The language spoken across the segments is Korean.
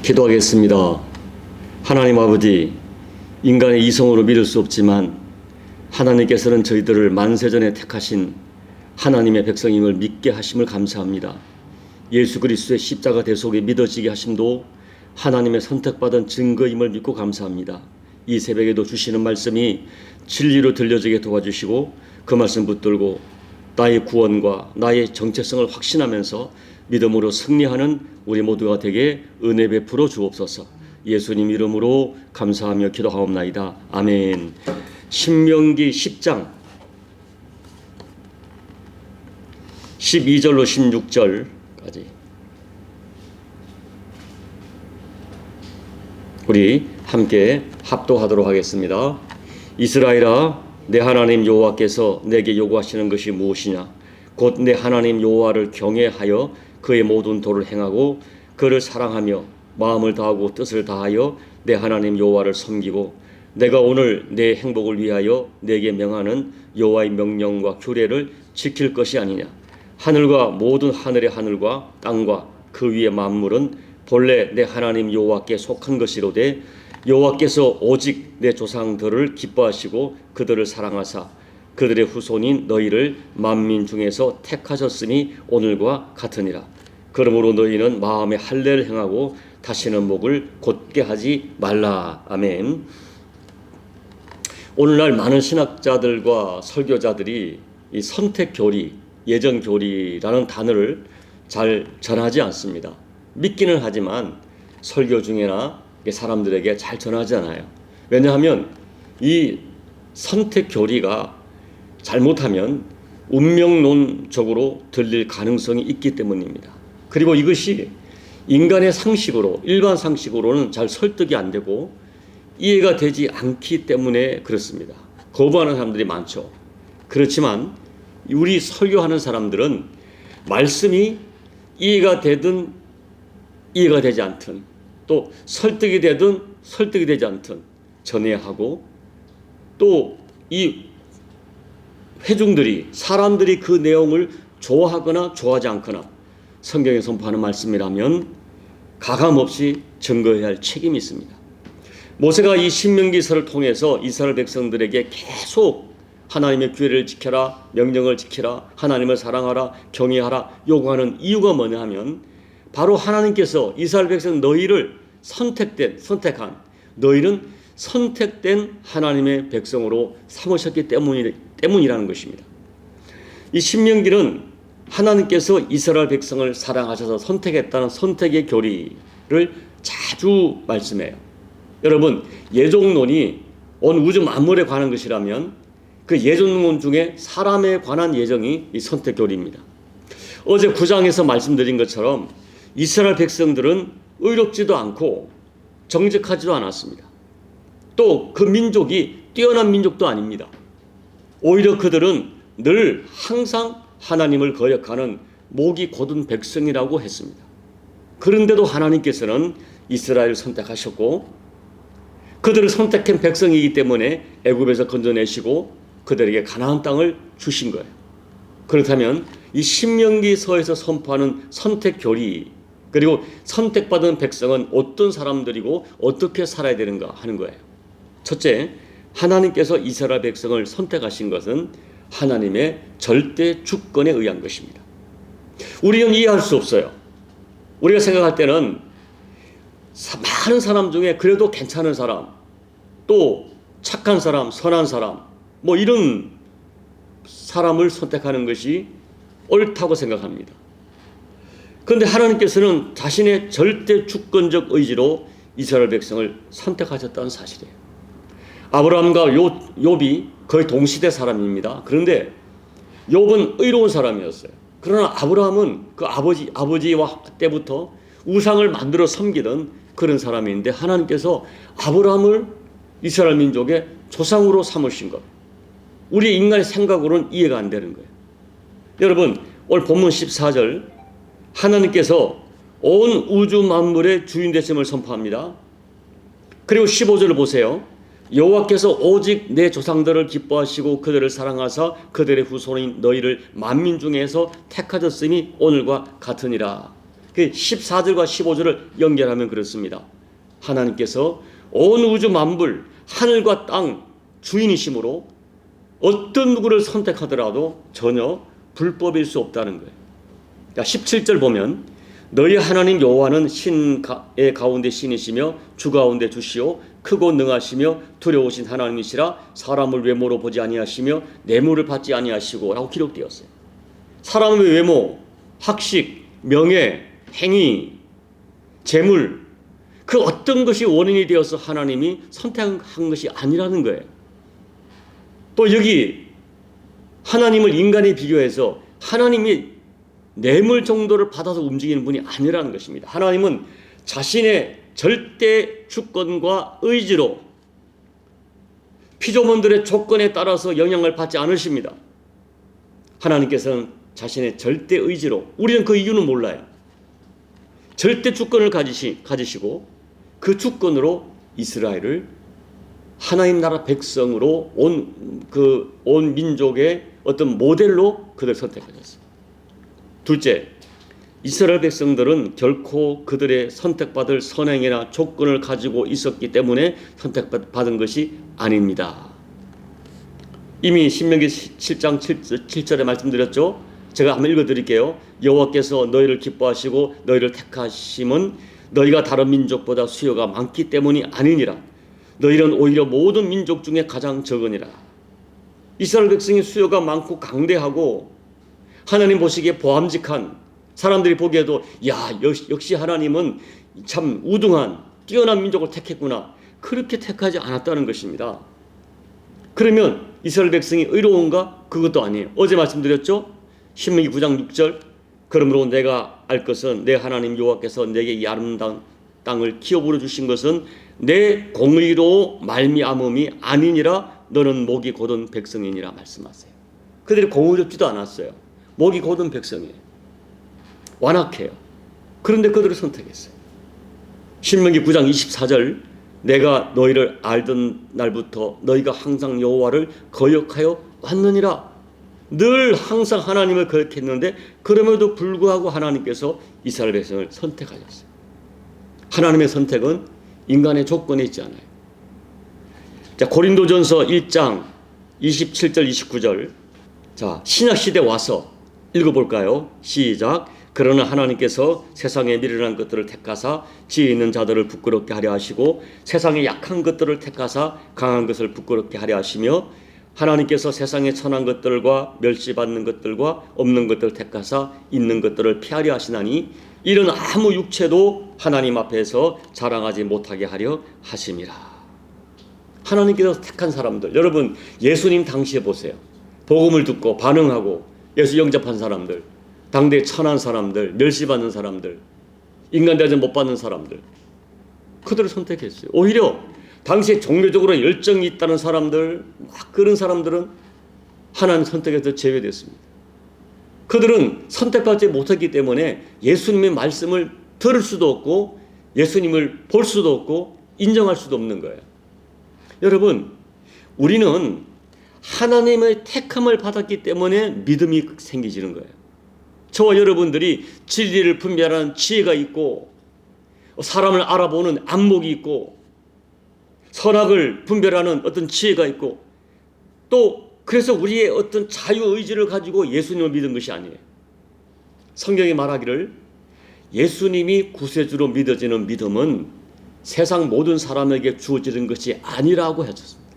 기도하겠습니다. 하나님 아버지, 인간의 이성으로 믿을 수 없지만 하나님께서는 저희들을 만세전에 택하신 하나님의 백성임을 믿게 하심을 감사합니다. 예수 그리스도의 십자가 대속에 믿어지게 하심도 하나님의 선택받은 증거임을 믿고 감사합니다. 이 새벽에도 주시는 말씀이 진리로 들려지게 도와주시고 그 말씀 붙들고 나의 구원과 나의 정체성을 확신하면서 믿음으로 승리하는 우리 모두가 되게 은혜 베풀어 주옵소서. 예수님 이름으로 감사하며 기도하옵나이다. 아멘. 신명기 10장 12절로 16절까지 우리 함께 합독하도록 하겠습니다. 이스라엘아, 내 하나님 여호와께서 내게 요구하시는 것이 무엇이냐? 곧 내 하나님 여호와를 경외하여 그의 모든 도를 행하고 그를 사랑하며 마음을 다하고 뜻을 다하여 내 하나님 여호와를 섬기고 내가 오늘 내 행복을 위하여 내게 명하는 여호와의 명령과 규례를 지킬 것이 아니냐? 하늘과 모든 하늘의 하늘과 땅과 그 위의 만물은 본래 내 하나님 여호와께 속한 것이로되 여호와께서 오직 내 조상들을 기뻐하시고 그들을 사랑하사 그들의 후손인 너희를 만민 중에서 택하셨으니 오늘과 같으니라. 그러므로 너희는 마음에 할례를 행하고 다시는 목을 곧게 하지 말라. 아멘. 오늘날 많은 신학자들과 설교자들이 이 선택교리, 예정교리라는 단어를 잘 전하지 않습니다. 믿기는 하지만 설교 중에나 사람들에게 잘 전하지 않아요. 왜냐하면 이 선택교리가 잘못하면 운명론적으로 들릴 가능성이 있기 때문입니다. 그리고 이것이 인간의 상식으로, 일반 상식으로는 잘 설득이 안 되고 이해가 되지 않기 때문에 그렇습니다. 거부하는 사람들이 많죠. 그렇지만 우리 설교하는 사람들은 말씀이 이해가 되든 이해가 되지 않든 또 설득이 되든 설득이 되지 않든 전해야 하고 또 이 회중들이 사람들이 그 내용을 좋아하거나 좋아하지 않거나 성경에 선포하는 말씀이라면 가감없이 증거해야 할 책임이 있습니다. 모세가 이 신명기서를 통해서 이스라엘 백성들에게 계속 하나님의 규례를 지켜라, 명령을 지키라, 하나님을 사랑하라, 경외하라 요구하는 이유가 뭐냐 하면 바로 하나님께서 이스라엘 백성 너희를 선택한 너희는 선택된 하나님의 백성으로 삼으셨기 때문이라는 것입니다. 이 신명기는 하나님께서 이스라엘 백성을 사랑하셔서 선택했다는 선택의 교리를 자주 말씀해요. 여러분, 예정론이 온 우주 만물에 관한 것이라면 그 예정론 중에 사람에 관한 예정이 이 선택교리입니다. 어제 9장에서 말씀드린 것처럼 이스라엘 백성들은 의롭지도 않고 정직하지도 않았습니다. 또 그 민족이 뛰어난 민족도 아닙니다. 오히려 그들은 늘 항상 하나님을 거역하는 목이 곧은 백성이라고 했습니다. 그런데도 하나님께서는 이스라엘을 선택하셨고 그들을 선택한 백성이기 때문에 애굽에서 건져내시고 그들에게 가나안 땅을 주신 거예요. 그렇다면 이 신명기서에서 선포하는 선택교리 그리고 선택받은 백성은 어떤 사람들이고 어떻게 살아야 되는가 하는 거예요. 첫째, 하나님께서 이스라엘 백성을 선택하신 것은 하나님의 절대 주권에 의한 것입니다. 우리는 이해할 수 없어요. 우리가 생각할 때는 많은 사람 중에 그래도 괜찮은 사람, 또 착한 사람, 선한 사람, 뭐 이런 사람을 선택하는 것이 옳다고 생각합니다. 그런데 하나님께서는 자신의 절대 주권적 의지로 이스라엘 백성을 선택하셨다는 사실이에요. 아브라함과 욥이 거의 동시대 사람입니다. 그런데 욥은 의로운 사람이었어요. 그러나 아브라함은 그 아버지와 때부터 우상을 만들어 섬기던 그런 사람인데 하나님께서 아브라함을 이스라엘 민족의 조상으로 삼으신 것. 우리 인간의 생각으로는 이해가 안 되는 거예요. 여러분, 오늘 본문 14절 하나님께서 온 우주 만물의 주인 되심을 선포합니다. 그리고 15절을 보세요. 여호와께서 오직 내 조상들을 기뻐하시고 그들을 사랑하사 그들의 후손인 너희를 만민 중에서 택하셨음이 오늘과 같으니라. 그 14절과 15절을 연결하면 그렇습니다. 하나님께서 온 우주 만물, 하늘과 땅 주인이심으로 어떤 누구를 선택하더라도 전혀 불법일 수 없다는 거예요. 17절 보면 너희 하나님 여호와는 신의 가운데 신이시며 주 가운데 주시오 크고 능하시며 두려우신 하나님이시라 사람을 외모로 보지 아니하시며 뇌물을 받지 아니하시고 라고 기록되었어요. 사람의 외모, 학식, 명예, 행위, 재물 그 어떤 것이 원인이 되어서 하나님이 선택한 것이 아니라는 거예요. 또 여기 하나님을 인간에 비교해서 하나님이 뇌물 정도를 받아서 움직이는 분이 아니라는 것입니다. 하나님은 자신의 절대 주권과 의지로 피조물들의 조건에 따라서 영향을 받지 않으십니다. 하나님께서는 자신의 절대 의지로, 우리는 그 이유는 몰라요. 절대 주권을 가지시고 그 주권으로 이스라엘을 하나님 나라 백성으로 온 민족의 어떤 모델로 그들 선택하셨어요. 둘째, 이스라엘 백성들은 결코 그들의 선택받을 선행이나 조건을 가지고 있었기 때문에 선택받은 것이 아닙니다. 이미 신명기 7장 7절에 말씀드렸죠. 제가 한번 읽어드릴게요. 여호와께서 너희를 기뻐하시고 너희를 택하심은 너희가 다른 민족보다 수요가 많기 때문이 아니니라. 너희는 오히려 모든 민족 중에 가장 적으니라. 이스라엘 백성이 수요가 많고 강대하고 하나님 보시기에 보암직한, 사람들이 보기에도 야 역시 하나님은 참 우등한 뛰어난 민족을 택했구나, 그렇게 택하지 않았다는 것입니다. 그러면 이스라엘 백성이 의로운가? 그것도 아니에요. 어제 말씀드렸죠. 신명기 9장 6절 그러므로 내가 알 것은 내 하나님 여호와께서 내게 이 아름다운 땅을 기업으로 주신 것은 내 공의로 말미암음이 아니니라. 너는 목이 곧은 백성이니라 말씀하세요. 그들이 공의롭지도 않았어요. 목이 곧은 백성이에요. 완악해요. 그런데 그들을 선택했어요. 신명기 9장 24절 내가 너희를 알던 날부터 너희가 항상 여호와를 거역하여 왔느니라. 늘 항상 하나님을 거역했는데 그럼에도 불구하고 하나님께서 이스라엘 백성을 선택하셨어요. 하나님의 선택은 인간의 조건에 있지 않아요. 자, 고린도전서 1장 27절 29절 자, 신약시대 와서 읽어볼까요? 시작. 그러나 하나님께서 세상에 미련한 것들을 택하사 지혜 있는 자들을 부끄럽게 하려 하시고 세상에 약한 것들을 택하사 강한 것을 부끄럽게 하려 하시며 하나님께서 세상에 천한 것들과 멸시받는 것들과 없는 것들을 택하사 있는 것들을 피하려 하시나니 이런 아무 육체도 하나님 앞에서 자랑하지 못하게 하려 하심이라. 하나님께서 택한 사람들, 여러분 예수님 당시에 보세요. 복음을 듣고 반응하고 예수 영접한 사람들, 당대에 천한 사람들, 멸시받는 사람들, 인간 대접 못 받는 사람들, 그들을 선택했어요. 오히려 당시에 종교적으로 열정이 있다는 사람들, 그런 사람들은 하나님 선택에서 제외됐습니다. 그들은 선택받지 못했기 때문에 예수님의 말씀을 들을 수도 없고 예수님을 볼 수도 없고 인정할 수도 없는 거예요. 여러분, 우리는 하나님의 택함을 받았기 때문에 믿음이 생기지는 거예요. 저와 여러분들이 진리를 분별하는 지혜가 있고 사람을 알아보는 안목이 있고 선악을 분별하는 어떤 지혜가 있고 또 그래서 우리의 어떤 자유의지를 가지고 예수님을 믿은 것이 아니에요. 성경이 말하기를 예수님이 구세주로 믿어지는 믿음은 세상 모든 사람에게 주어지는 것이 아니라고 하셨습니다.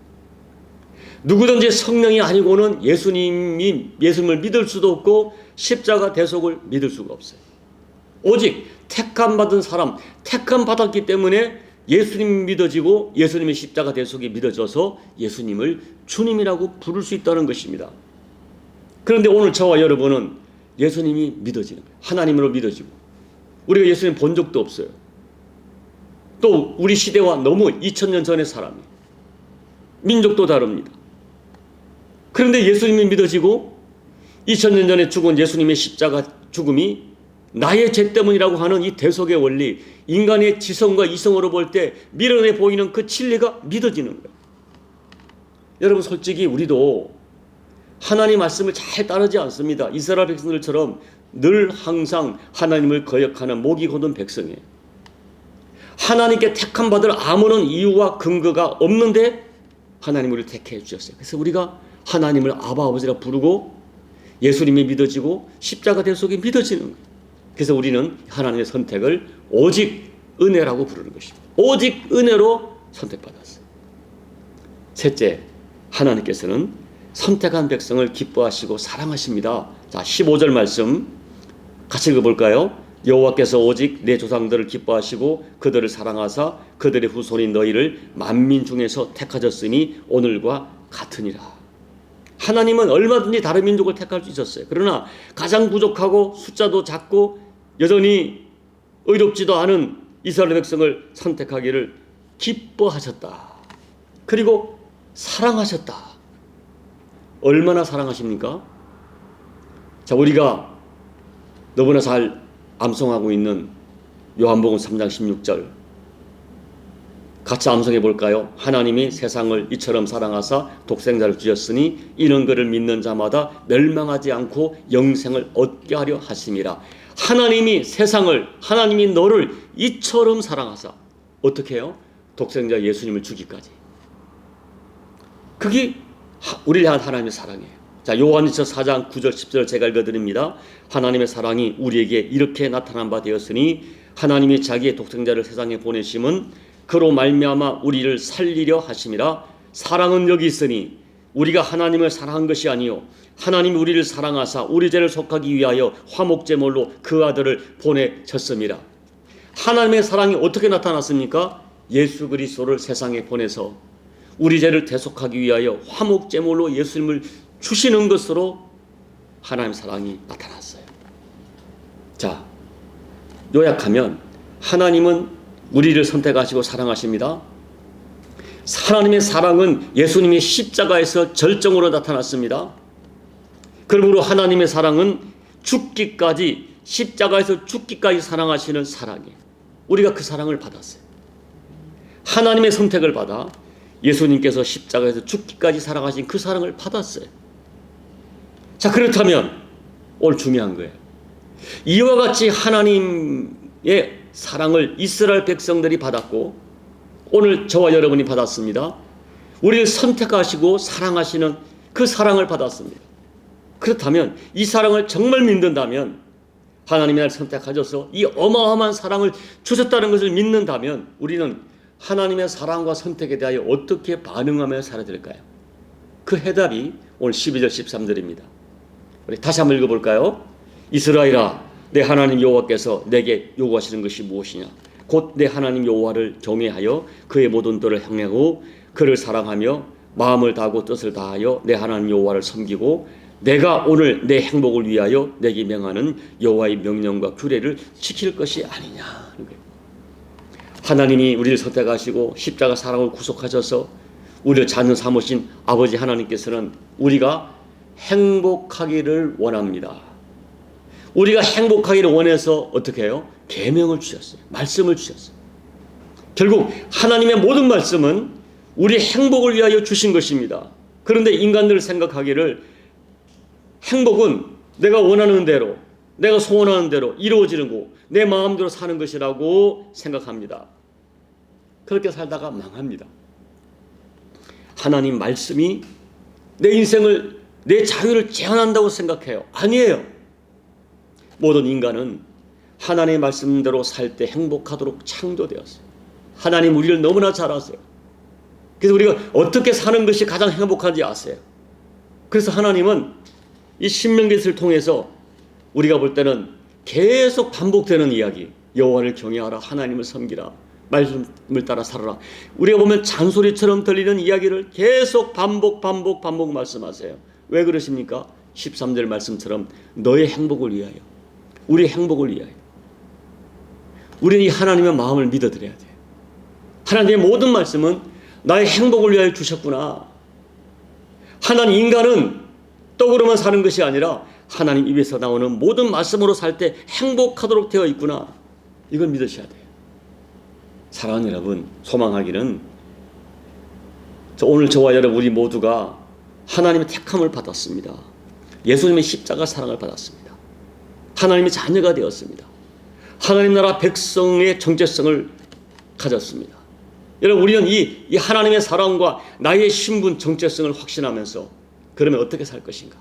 누구든지 성령이 아니고는 예수님을 믿을 수도 없고 십자가 대속을 믿을 수가 없어요. 오직 택함 받은 사람, 택함 받았기 때문에 예수님이 믿어지고 예수님의 십자가 대속이 믿어져서 예수님을 주님이라고 부를 수 있다는 것입니다. 그런데 오늘 저와 여러분은 예수님이 믿어지는 거예요. 하나님으로 믿어지고 우리가 예수님 본 적도 없어요. 또 우리 시대와 너무 2000년 전의 사람이에요. 민족도 다릅니다. 그런데 예수님이 믿어지고 2000년 전에 죽은 예수님의 십자가 죽음이 나의 죄 때문이라고 하는 이 대속의 원리, 인간의 지성과 이성으로 볼 때 미련해 보이는 그 진리가 믿어지는 거예요. 여러분 솔직히 우리도 하나님 말씀을 잘 따르지 않습니다. 이스라엘 백성들처럼 늘 항상 하나님을 거역하는 목이 곧은 백성이에요. 하나님께 택함 받을 아무런 이유와 근거가 없는데 하나님 우리를 택해 주셨어요. 그래서 우리가 하나님을 아바 아버지라 부르고 예수님이 믿어지고 십자가 대 속에 믿어지는 거예요. 그래서 우리는 하나님의 선택을 오직 은혜라고 부르는 것입니다. 오직 은혜로 선택받았어요. 셋째, 하나님께서는 선택한 백성을 기뻐하시고 사랑하십니다. 자, 15절 말씀 같이 읽어볼까요? 여호와께서 오직 내 조상들을 기뻐하시고 그들을 사랑하사 그들의 후손인 너희를 만민 중에서 택하셨으니 오늘과 같으니라. 하나님은 얼마든지 다른 민족을 택할 수 있었어요. 그러나 가장 부족하고 숫자도 작고 여전히 의롭지도 않은 이스라엘 백성을 선택하기를 기뻐하셨다. 그리고 사랑하셨다. 얼마나 사랑하십니까? 자, 우리가 너무나 잘 암송하고 있는 요한복음 3장 16절 같이 암송해 볼까요? 하나님이 세상을 이처럼 사랑하사 독생자를 주셨으니 이는 그를 믿는 자마다 멸망하지 않고 영생을 얻게 하려 하심이라. 하나님이 세상을, 하나님이 너를 이처럼 사랑하사 어떻게 해요? 독생자 예수님을 주기까지. 그게 우리를 향한 하나님의 사랑이에요. 자, 요한일서 4장 9절 10절 제가 읽어드립니다. 하나님의 사랑이 우리에게 이렇게 나타난 바 되었으니 하나님이 자기의 독생자를 세상에 보내심은 그로 말미암아 우리를 살리려 하심이라. 사랑은 여기 있으니 우리가 하나님을 사랑한 것이 아니요 하나님이 우리를 사랑하사 우리 죄를 속하기 위하여 화목제물로 그 아들을 보내셨음이라. 하나님의 사랑이 어떻게 나타났습니까? 예수 그리스도를 세상에 보내서 우리 죄를 대속하기 위하여 화목제물로 예수님을 주시는 것으로 하나님의 사랑이 나타났어요. 자, 요약하면 하나님은 우리를 선택하시고 사랑하십니다. 하나님의 사랑은 예수님의 십자가에서 절정으로 나타났습니다. 그러므로 하나님의 사랑은 죽기까지, 십자가에서 죽기까지 사랑하시는 사랑이에요. 우리가 그 사랑을 받았어요. 하나님의 선택을 받아 예수님께서 십자가에서 죽기까지 사랑하신 그 사랑을 받았어요. 자, 그렇다면 오늘 중요한 거예요. 이와 같이 하나님의 사랑을 이스라엘 백성들이 받았고 오늘 저와 여러분이 받았습니다. 우리를 선택하시고 사랑하시는 그 사랑을 받았습니다. 그렇다면 이 사랑을 정말 믿는다면, 하나님이 나를 선택하셔서 이 어마어마한 사랑을 주셨다는 것을 믿는다면 우리는 하나님의 사랑과 선택에 대하여 어떻게 반응하며 살아야 될까요? 그 해답이 오늘 12절 13절입니다. 우리 다시 한번 읽어볼까요? 이스라엘아, 내 하나님 여호와께서 내게 요구하시는 것이 무엇이냐? 곧 내 하나님 여호와를 경외하여 그의 모든 도를 행하고 그를 사랑하며 마음을 다하고 뜻을 다하여 내 하나님 여호와를 섬기고 내가 오늘 내 행복을 위하여 내게 명하는 여호와의 명령과 규례를 지킬 것이 아니냐. 하나님이 우리를 선택하시고 십자가 사랑을 구속하셔서 우리를 자녀 삼으신 아버지 하나님께서는 우리가 행복하기를 원합니다. 우리가 행복하기를 원해서 어떻게 해요? 계명을 주셨어요. 말씀을 주셨어요. 결국 하나님의 모든 말씀은 우리의 행복을 위하여 주신 것입니다. 그런데 인간들 생각하기를 행복은 내가 원하는 대로, 내가 소원하는 대로 이루어지는 거, 내 마음대로 사는 것이라고 생각합니다. 그렇게 살다가 망합니다. 하나님 말씀이 내 인생을, 내 자유를 제한한다고 생각해요. 아니에요. 모든 인간은 하나님의 말씀대로 살 때 행복하도록 창조되었어요. 하나님 우리를 너무나 잘 아세요. 그래서 우리가 어떻게 사는 것이 가장 행복한지 아세요. 그래서 하나님은 이 신명기를 통해서 우리가 볼 때는 계속 반복되는 이야기, 여호와를 경외하라, 하나님을 섬기라, 말씀을 따라 살아라. 우리가 보면 잔소리처럼 들리는 이야기를 계속 반복 말씀하세요. 왜 그러십니까? 13절 말씀처럼 너의 행복을 위하여, 우리의 행복을 위하여. 우리는 이 하나님의 마음을 믿어드려야 돼요. 하나님의 모든 말씀은 나의 행복을 위하여 주셨구나. 하나님, 인간은 떡으로만 사는 것이 아니라 하나님 입에서 나오는 모든 말씀으로 살 때 행복하도록 되어 있구나. 이걸 믿으셔야 돼요. 사랑하는 여러분, 소망하기는 오늘 저와 여러분 우리 모두가 하나님의 택함을 받았습니다. 예수님의 십자가 사랑을 받았습니다. 하나님의 자녀가 되었습니다. 하나님 나라 백성의 정체성을 가졌습니다. 여러분, 우리는 이 하나님의 사랑과 나의 신분 정체성을 확신하면서 그러면 어떻게 살 것인가?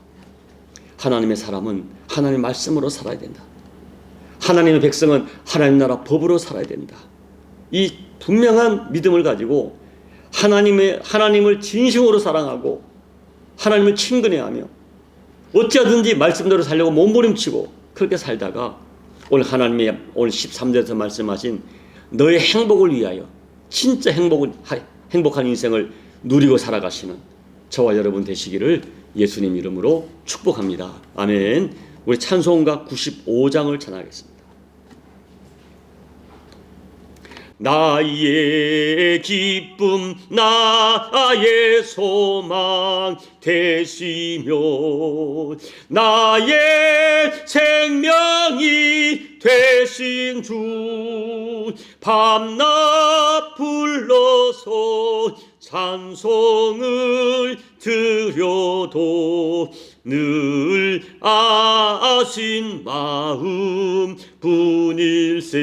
하나님의 사람은 하나님의 말씀으로 살아야 된다. 하나님의 백성은 하나님 나라 법으로 살아야 된다. 이 분명한 믿음을 가지고 하나님을 진심으로 사랑하고 하나님을 친근해하며 어찌하든지 말씀대로 살려고 몸부림치고 그렇게 살다가 오늘 하나님의 오늘 13절에서 말씀하신 너의 행복을 위하여 진짜 행복한 인생을 누리고 살아가시는 저와 여러분 되시기를 예수님 이름으로 축복합니다. 아멘. 우리 찬송가 95장을 찬양하겠습니다. 나의 기쁨 나의 소망 되시며 나의 생명이 되신 주 밤낮 불러서 찬송을 드려도 늘 아신 마음 분일세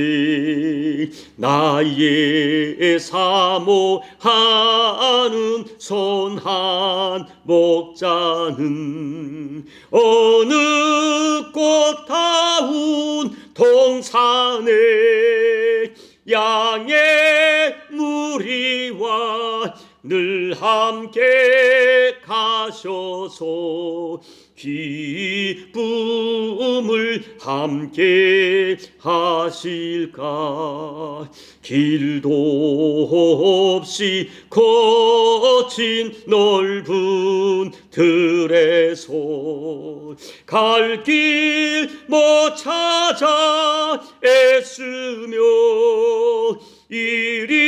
나의 사모하는 선한 목자는 어느 꽃다운 동산에 양의 무리와 늘 함께 가셔서 기쁨을 함께 하실까. 길도 없이 거친 넓은 들에서 갈 길 못 찾아 애쓰며 이리저리로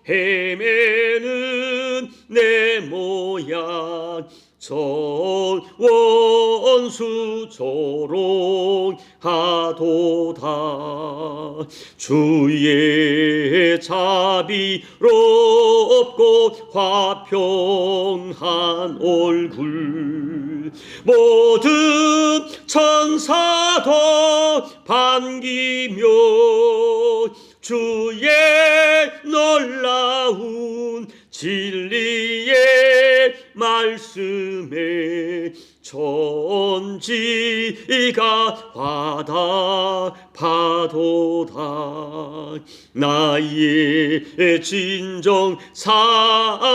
헤매는 내 모양 원수 조롱하도다. 주의 자비롭고 화평한 얼굴 모든 천사도 반기며 주의 놀라운 진리의 말씀에 천지가 화답하도다. 나의 진정 사모하는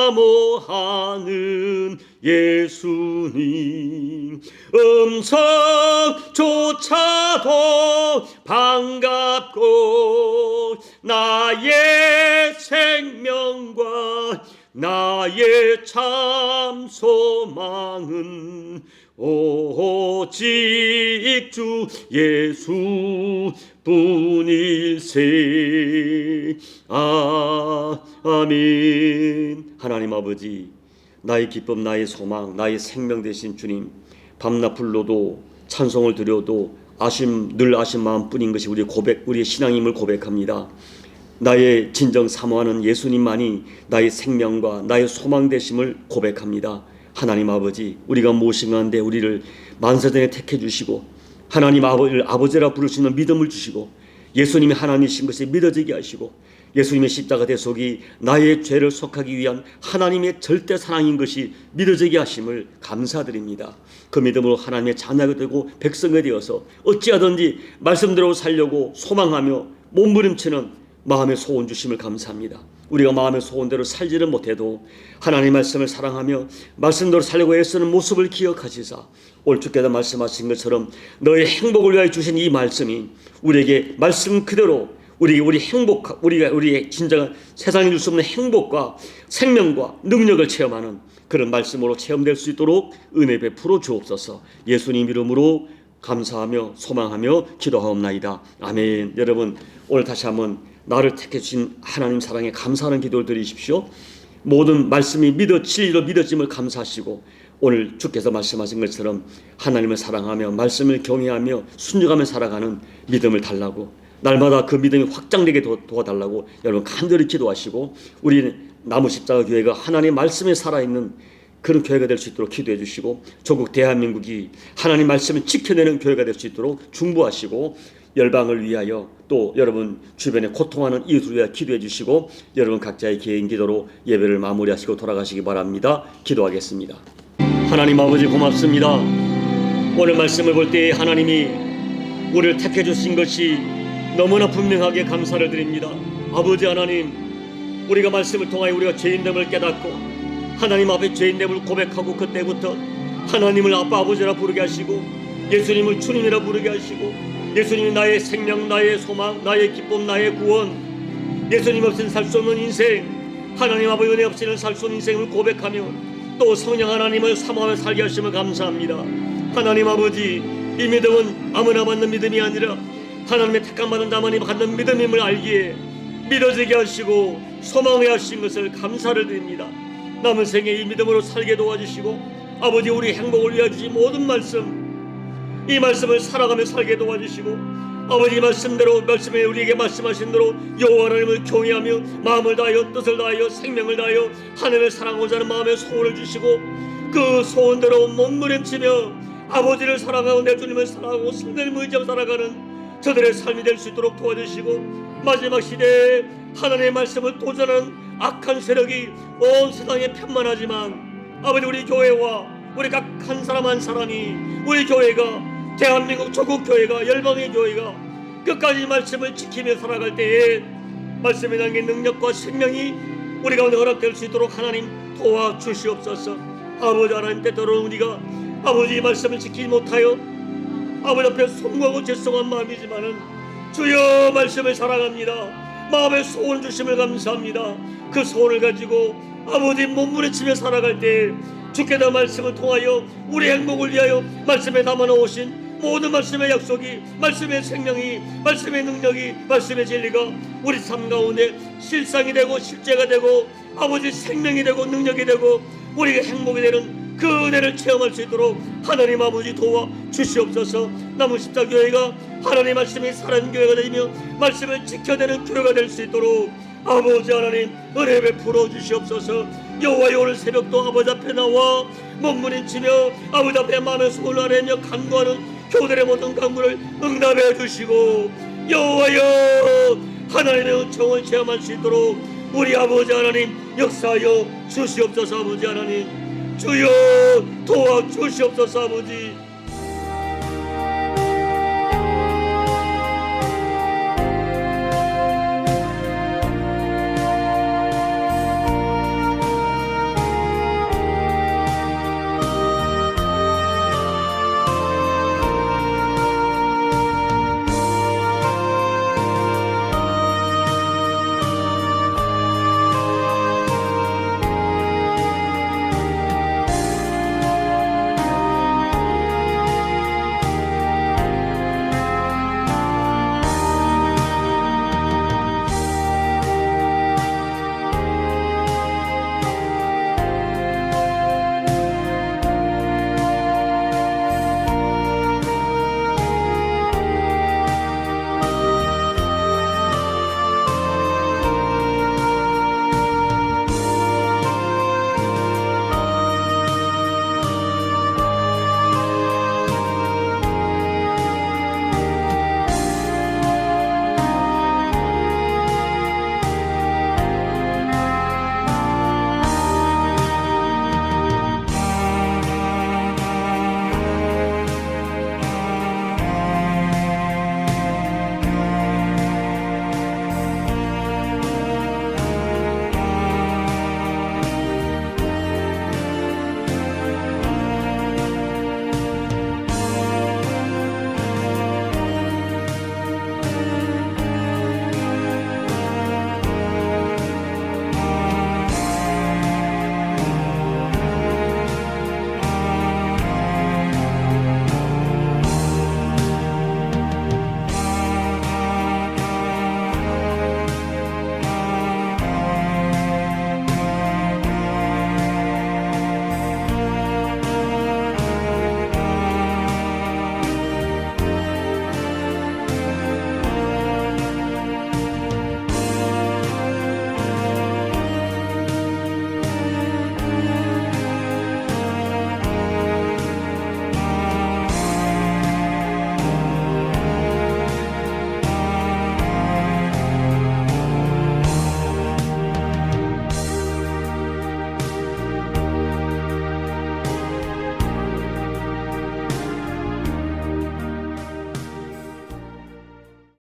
예수님 음성조차도 반갑고 나의 생명과 나의 참 소망은 오직 주 예수 뿐일세. 아멘. 하나님 아버지, 나의 기쁨, 나의 소망, 나의 생명 되신 주님, 밤낮 불러도 찬송을 드려도 늘 아신 마음뿐인 것이 우리의 신앙임을 고백합니다. 나의 진정 사모하는 예수님만이 나의 생명과 나의 소망 되심을 고백합니다. 하나님 아버지, 우리가 무엇인가 한데 우리를 만세전에 택해 주시고 하나님 아버지라 부르시는 믿음을 주시고 예수님이 하나님이신 것이 믿어지게 하시고 예수님의 십자가 대속이 나의 죄를 속하기 위한 하나님의 절대 사랑인 것이 믿어지게 하심을 감사드립니다. 그 믿음으로 하나님의 자녀가 되고 백성이 되어서 어찌하든지 말씀대로 살려고 소망하며 몸부림치는 마음의 소원 주심을 감사합니다. 우리가 마음의 소원대로 살지는 못해도 하나님의 말씀을 사랑하며 말씀대로 살려고 애쓰는 모습을 기억하시사 오늘 주께서 말씀하신 것처럼 너의 행복을 위하여 주신 이 말씀이 우리에게 말씀 그대로 우리의 진정한 세상에 줄 수 없는 행복과 생명과 능력을 체험하는 그런 말씀으로 체험될 수 있도록 은혜 베풀어 주옵소서. 예수님 이름으로 감사하며 소망하며 기도하옵나이다. 아멘. 여러분, 오늘 다시 한번 나를 택해 주신 하나님 사랑에 감사하는 기도를 드리십시오. 모든 말씀이 진리로 믿어짐을 감사하시고 오늘 주께서 말씀하신 것처럼 하나님을 사랑하며 말씀을 경외하며 순종하며 살아가는 믿음을 달라고, 날마다 그 믿음이 확장되게 도와달라고 여러분 간절히 기도하시고, 우리 나무 십자가 교회가 하나님의 말씀에 살아있는 그런 교회가 될 수 있도록 기도해 주시고, 조국 대한민국이 하나님 말씀을 지켜내는 교회가 될 수 있도록 중보하시고, 열방을 위하여 또 여러분 주변에 고통하는 이웃을 위하여 기도해 주시고, 여러분 각자의 개인 기도로 예배를 마무리하시고 돌아가시기 바랍니다. 기도하겠습니다. 하나님 아버지 고맙습니다. 오늘 말씀을 볼 때 하나님이 우리를 택해 주신 것이 너무나 분명하게 감사를 드립니다. 아버지 하나님, 우리가 말씀을 통하여 우리가 죄인됨을 깨닫고 하나님 앞에 죄인됨을 고백하고, 그때부터 하나님을 아빠 아버지라 부르게 하시고, 예수님을 주님이라 부르게 하시고, 예수님이 나의 생명, 나의 소망, 나의 기쁨, 나의 구원, 예수님 없이는 살 수 없는 인생, 하나님 아버지 은혜 없이는 살 수 없는 인생을 고백하며 또 성령 하나님을 사모하며 살게 하심을 감사합니다. 하나님 아버지, 이 믿음은 아무나 받는 믿음이 아니라 하나님의 택함받은 자만이 받는 믿음임을 알기에 믿어지게 하시고 소망하게 하신 것을 감사를 드립니다. 남은 생에 이 믿음으로 살게 도와주시고, 아버지 우리 행복을 위하여 주신 모든 말씀, 이 말씀을 살아가며 살게 도와주시고, 아버지 말씀대로 말씀에 우리에게 말씀하신 대로 여호와 하나님을 경외하며 마음을 다하여 뜻을 다하여 생명을 다하여 하나님을 사랑하고자 하는 마음의 소원을 주시고, 그 소원대로 몸부림치며 아버지를 사랑하고 내 주님을 사랑하고 성령을 의지하고 살아가는 저들의 삶이 될 수 있도록 도와주시고, 마지막 시대에 하나님의 말씀을 도전하는 악한 세력이 온 세상에 편만하지만 아버지 우리 교회와 우리 각 한 사람 한 사람이, 우리 교회가, 대한민국 조국 교회가, 열방의 교회가 끝까지 말씀을 지키며 살아갈 때에 말씀에 담긴 능력과 생명이 우리 가운데 허락될 수 있도록 하나님 도와주시옵소서. 아버지 하나님, 때때로는 우리가 아버지 말씀을 지키지 못하여 아버지 앞에 송구하고 죄송한 마음이지만은 주여 말씀을 사랑합니다. 마음의 소원 주심을 감사합니다. 그 소원을 가지고 아버지 몸부림치며 살아갈 때 주께서 말씀을 통하여 우리 행복을 위하여 말씀에 담아 놓으신 모든 말씀의 약속이, 말씀의 생명이, 말씀의 능력이, 말씀의 진리가 우리 삶 가운데 실상이 되고 실제가 되고 아버지 생명이 되고 능력이 되고 우리가 행복이 되는 그 은혜를 체험할 수 있도록 하나님 아버지 도와 주시옵소서. 남은 십자교회가 하나님 말씀이 살아있는 교회가 되며 말씀을 지켜내는 교회가 될 수 있도록 아버지 하나님 은혜 베풀어 주시옵소서. 여호와의 오늘 새벽도 아버지 앞에 나와 몸부림치며 아버지 앞에 마음의 소원을 아뢰며 간구하는 교들의 모든 간구를 응답해 주시고, 여호와여 하나님의 은총을 체험할 수 있도록 우리 아버지 하나님 역사하여 주시옵소서. 아버지 하나님 주여 도와주시옵소서. 아버지